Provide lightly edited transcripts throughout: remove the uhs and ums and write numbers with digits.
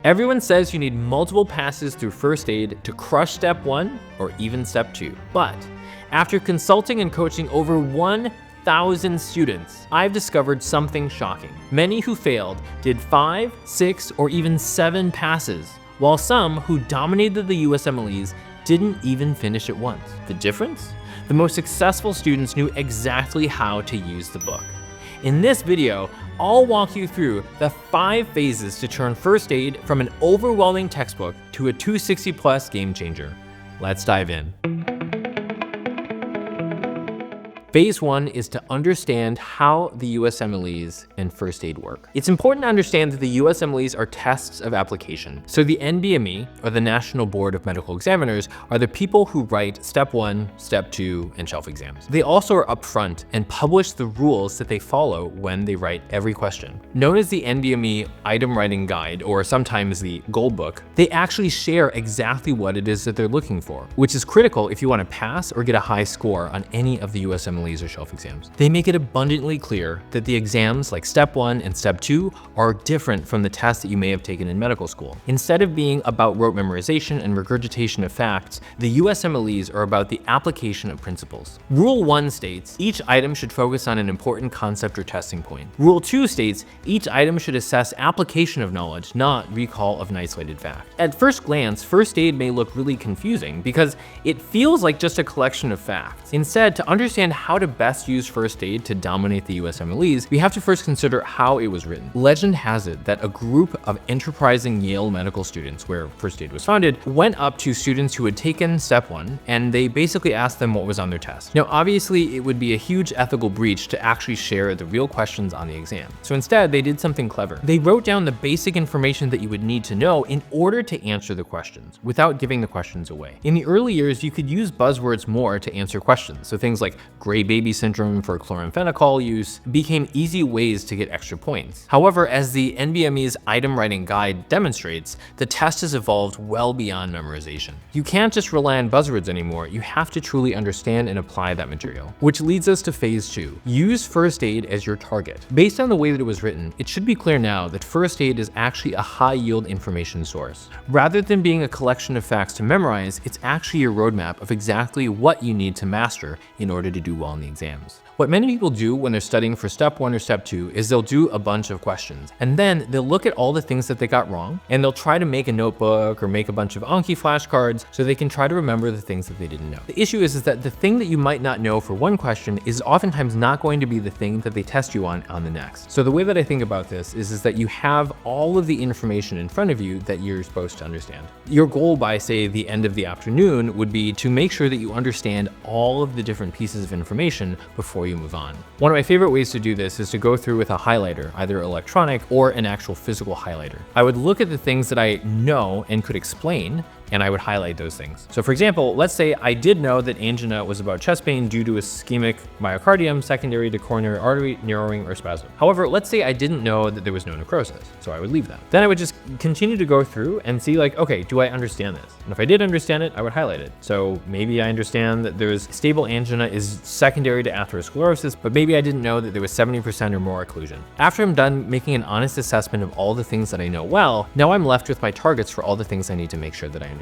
Everyone says you need multiple passes through first aid to crush step 1 or even step 2. But after consulting and coaching over 1,000 students, I've discovered something shocking. Many who failed did 5, 6, or even 7 passes, while some who dominated the USMLEs didn't even finish it once. The difference? The most successful students knew exactly how to use the book. In this video, I'll walk you through the 5 phases to turn first aid from an overwhelming textbook to a 260+ game changer. Let's dive in. Phase 1 is to understand how the USMLEs and first aid work. It's important to understand that the USMLEs are tests of application. So the NBME, or the National Board of Medical Examiners, are the people who write Step 1, Step 2, and shelf exams. They also are upfront and publish the rules that they follow when they write every question. Known as the NBME Item Writing Guide, or sometimes the Gold Book, they actually share exactly what it is that they're looking for, which is critical if you want to pass or get a high score on any of the USMLEs or shelf exams. They make it abundantly clear that the exams like Step 1 and Step 2 are different from the tests that you may have taken in medical school. Instead of being about rote memorization and regurgitation of facts, the USMLEs are about the application of principles. Rule 1 states each item should focus on an important concept or testing point. Rule 2 states each item should assess application of knowledge, not recall of an isolated fact. At first glance, first aid may look really confusing because it feels like just a collection of facts. Instead, to understand how to best use first aid to dominate the USMLEs, we have to first consider how it was written. Legend has it that a group of enterprising Yale medical students, where first aid was founded, went up to students who had taken Step 1 and they basically asked them what was on their test. Now, obviously, it would be a huge ethical breach to actually share the real questions on the exam. So instead, they did something clever. They wrote down the basic information that you would need to know in order to answer the questions without giving the questions away. In the early years, you could use buzzwords more to answer questions. So things like gray baby syndrome for chloramphenicol use became easy ways to get extra points. However, as the NBME's Item Writing Guide demonstrates, the test has evolved well beyond memorization. You can't just rely on buzzwords anymore, you have to truly understand and apply that material. Which leads us to phase 2. Use first aid as your target. Based on the way that it was written, it should be clear now that first aid is actually a high-yield information source. Rather than being a collection of facts to memorize, it's actually your roadmap of exactly what you need to master in order to do well in the exams. What many people do when they're studying for Step 1 or Step 2 is they'll do a bunch of questions, and then they'll look at all the things that they got wrong, and they'll try to make a notebook or make a bunch of Anki flashcards so they can try to remember the things that they didn't know. The issue is that the thing that you might not know for one question is oftentimes not going to be the thing that they test you on the next. So the way that I think about this is that you have all of the information in front of you that you're supposed to understand. Your goal by, say, the end of the afternoon would be to make sure that you understand all of the different pieces of information before you move on. One of my favorite ways to do this is to go through with a highlighter, either electronic or an actual physical highlighter. I would look at the things that I know and could explain, and I would highlight those things. So for example, let's say I did know that angina was about chest pain due to ischemic myocardium secondary to coronary artery narrowing or spasm. However, let's say I didn't know that there was no necrosis, so I would leave that. Then I would just continue to go through and see like, okay, do I understand this? And if I did understand it, I would highlight it. So maybe I understand that there's stable angina is secondary to atherosclerosis, but maybe I didn't know that there was 70% or more occlusion. After I'm done making an honest assessment of all the things that I know well, now I'm left with my targets for all the things I need to make sure that I understand.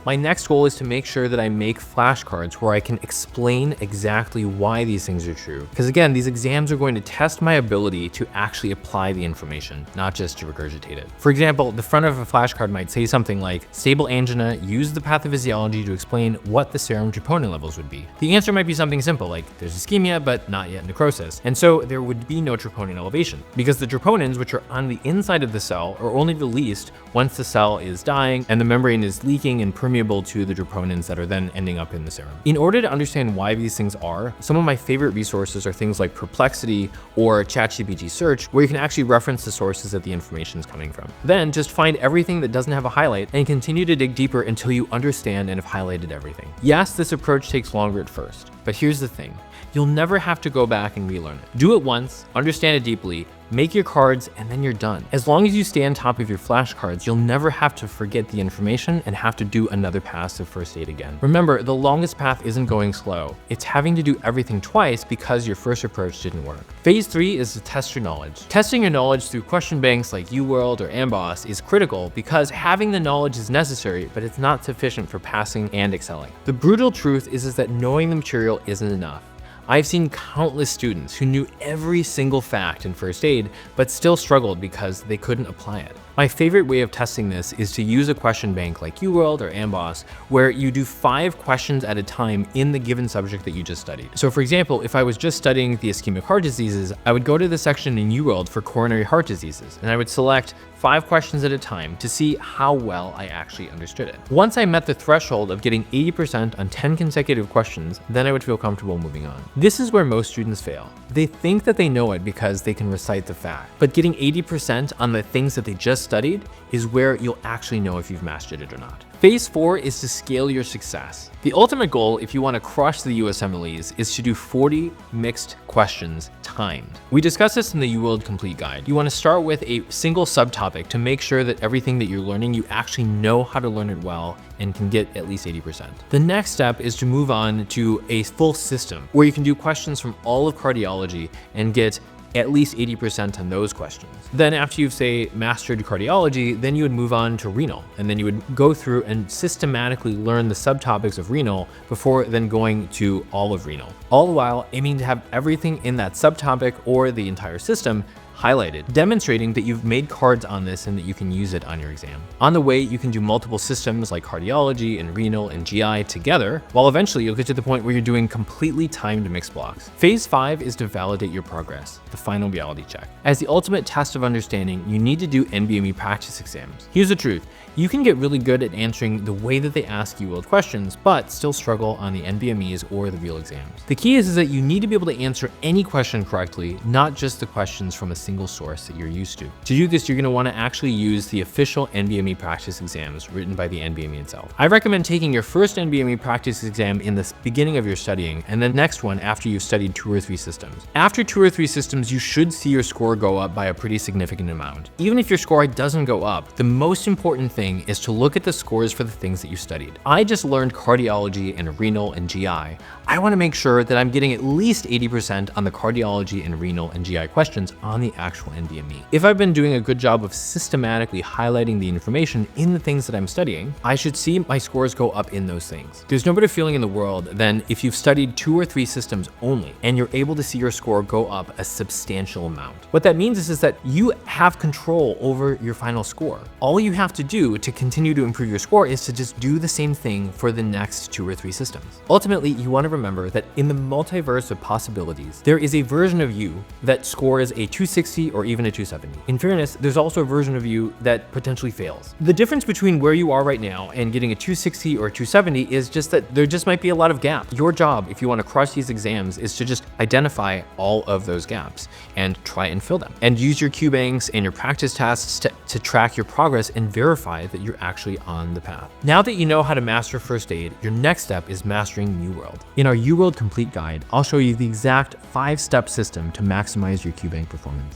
My next goal is to make sure that I make flashcards where I can explain exactly why these things are true. Because again, these exams are going to test my ability to actually apply the information, not just to regurgitate it. For example, the front of a flashcard might say something like, stable angina, use the pathophysiology to explain what the serum troponin levels would be. The answer might be something simple like, there's ischemia, but not yet necrosis. And so there would be no troponin elevation because the troponins, which are on the inside of the cell, are only released once the cell is dying and the membrane is leaking and permeable to the troponins that are then ending up in the serum. In order to understand why these things are, some of my favorite resources are things like Perplexity or ChatGPT Search, where you can actually reference the sources that the information is coming from. Then just find everything that doesn't have a highlight and continue to dig deeper until you understand and have highlighted everything. Yes, this approach takes longer at first, but here's the thing. you'll never have to go back and relearn it. Do it once, understand it deeply, make your cards, and then you're done. As long as you stay on top of your flashcards, you'll never have to forget the information and have to do another pass of first aid again. Remember, the longest path isn't going slow. It's having to do everything twice because your first approach didn't work. Phase 3 is to test your knowledge. Testing your knowledge through question banks like UWorld or AMBOSS is critical because having the knowledge is necessary, but it's not sufficient for passing and excelling. The brutal truth is that knowing the material isn't enough. I've seen countless students who knew every single fact in first aid, but still struggled because they couldn't apply it. My favorite way of testing this is to use a question bank like UWorld or AMBOSS, where you do 5 questions at a time in the given subject that you just studied. So for example, if I was just studying the ischemic heart diseases, I would go to the section in UWorld for coronary heart diseases, and I would select 5 questions at a time to see how well I actually understood it. Once I met the threshold of getting 80% on 10 consecutive questions, then I would feel comfortable moving on. This is where most students fail. They think that they know it because they can recite the fact, but getting 80% on the things that they just studied is where you'll actually know if you've mastered it or not. Phase 4 is to scale your success. The ultimate goal, if you want to crush the USMLEs, is to do 40 mixed questions timed. We discussed this in the UWorld Complete Guide. You want to start with a single subtopic to make sure that everything that you're learning, you actually know how to learn it well and can get at least 80%. The next step is to move on to a full system where you can do questions from all of cardiology and get at least 80% on those questions. Then after you've, say, mastered cardiology, then you would move on to renal, and then you would go through and systematically learn the subtopics of renal before then going to all of renal. All the while aiming to have everything in that subtopic or the entire system highlighted, demonstrating that you've made cards on this and that you can use it on your exam. On the way, you can do multiple systems like cardiology and renal and GI together, while eventually you'll get to the point where you're doing completely timed mixed blocks. Phase 5 is to validate your progress, the final reality check. As the ultimate test of understanding, you need to do NBME practice exams. Here's the truth. You can get really good at answering the way that they ask you UWorld questions, but still struggle on the NBMEs or the real exams. The key is that you need to be able to answer any question correctly, not just the questions from a single source that you're used to. To do this, you're going to want to actually use the official NBME practice exams written by the NBME itself. I recommend taking your first NBME practice exam in the beginning of your studying, and the next one after you've studied 2 or 3 systems. After 2 or 3 systems, you should see your score go up by a pretty significant amount. Even if your score doesn't go up, the most important thing is to look at the scores for the things that you studied. I just learned cardiology and renal and GI. I want to make sure that I'm getting at least 80% on the cardiology and renal and GI questions on the actual NBME. If I've been doing a good job of systematically highlighting the information in the things that I'm studying, I should see my scores go up in those things. There's no better feeling in the world than if you've studied 2 or 3 systems only and you're able to see your score go up a substantial amount. What that means is that you have control over your final score. All you have to do to continue to improve your score is to just do the same thing for the next 2 or 3 systems. Ultimately, you want to remember that in the multiverse of possibilities, there is a version of you that scores a 260 or even a 270. In fairness, there's also a version of you that potentially fails. The difference between where you are right now and getting a 260 or 270 is just that there just might be a lot of gaps. Your job, if you want to crush these exams, is to just identify all of those gaps and try and fill them. And use your Q banks and your practice tasks to track your progress and verify that you're actually on the path. Now that you know how to master first aid, your next step is mastering UWorld. In our UWorld Complete Guide, I'll show you the exact 5-step system to maximize your Q bank performance.